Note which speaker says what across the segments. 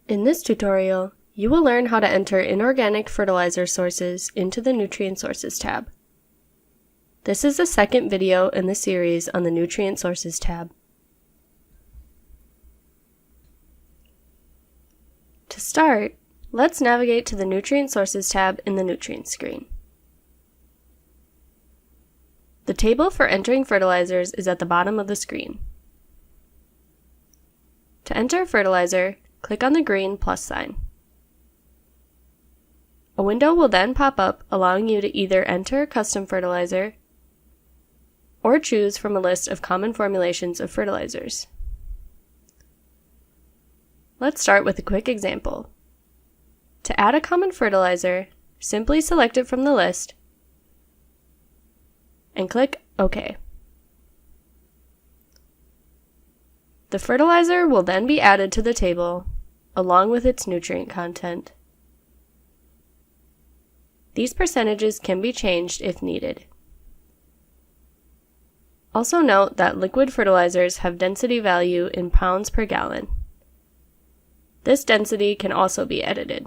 Speaker 1: In this tutorial, you will learn how to enter inorganic fertilizer sources into the Nutrient Sources tab. This is the second video in the series on the Nutrient Sources tab. To start, let's navigate to the Nutrient Sources tab in the Nutrients screen. The table for entering fertilizers is at the bottom of the screen. To enter a fertilizer, click on the green plus sign. A window will then pop up allowing you to either enter a custom fertilizer or choose from a list of common formulations of fertilizers. Let's start with a quick example. To add a common fertilizer, simply select it from the list and click OK. The fertilizer will then be added to the table along with its nutrient content. These percentages can be changed if needed. Also note that liquid fertilizers have density value in pounds per gallon. This density can also be edited.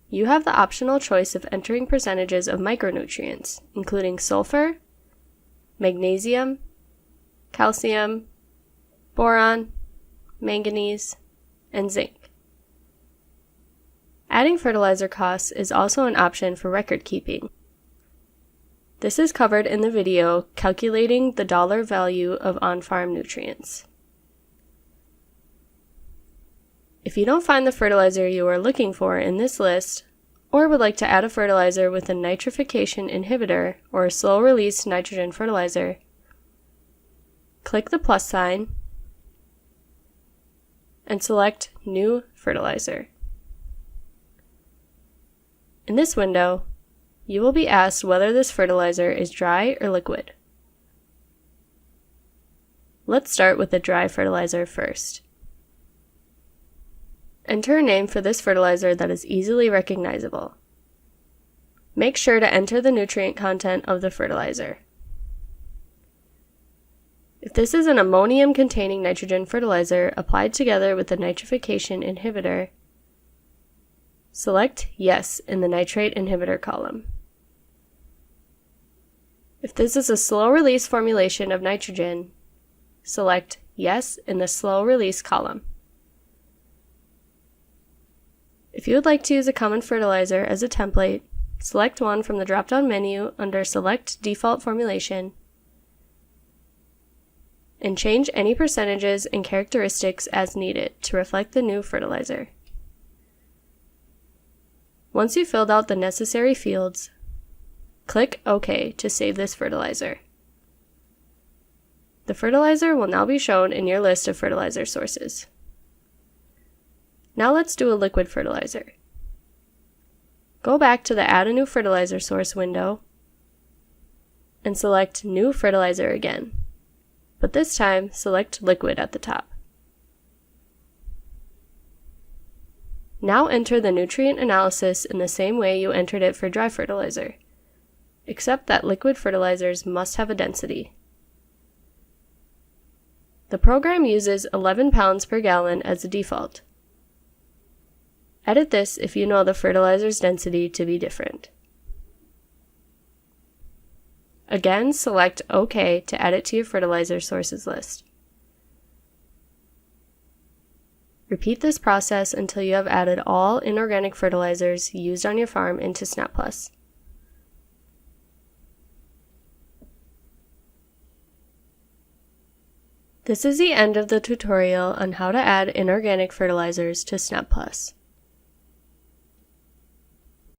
Speaker 1: You have the optional choice of entering percentages of micronutrients, including sulfur, magnesium, calcium, boron, manganese, and zinc. Adding fertilizer costs is also an option for record keeping. This is covered in the video calculating the dollar value of on-farm nutrients. If you don't find the fertilizer you are looking for in this list, or would like to add a fertilizer with a nitrification inhibitor or a slow-release nitrogen fertilizer, click the plus sign and select New Fertilizer. In this window, you will be asked whether this fertilizer is dry or liquid. Let's start with the dry fertilizer first. Enter a name for this fertilizer that is easily recognizable. Make sure to enter the nutrient content of the fertilizer. If this is an ammonium-containing nitrogen fertilizer applied together with a nitrification inhibitor, select Yes in the nitrate inhibitor column. If this is a slow-release formulation of nitrogen, select Yes in the slow-release column. If you would like to use a common fertilizer as a template, select one from the drop-down menu under Select Default Formulation and change any percentages and characteristics as needed to reflect the new fertilizer. Once you've filled out the necessary fields, click OK to save this fertilizer. The fertilizer will now be shown in your list of fertilizer sources. Now let's do a liquid fertilizer. Go back to the Add a New Fertilizer Source window and select New Fertilizer again, but this time select Liquid at the top. Now enter the nutrient analysis in the same way you entered it for dry fertilizer, except that liquid fertilizers must have a density. The program uses 11 pounds per gallon as a default. Edit this if you know the fertilizer's density to be different. Again, select OK to add it to your fertilizer sources list. Repeat this process until you have added all inorganic fertilizers used on your farm into SnapPlus. This is the end of the tutorial on how to add inorganic fertilizers to SnapPlus.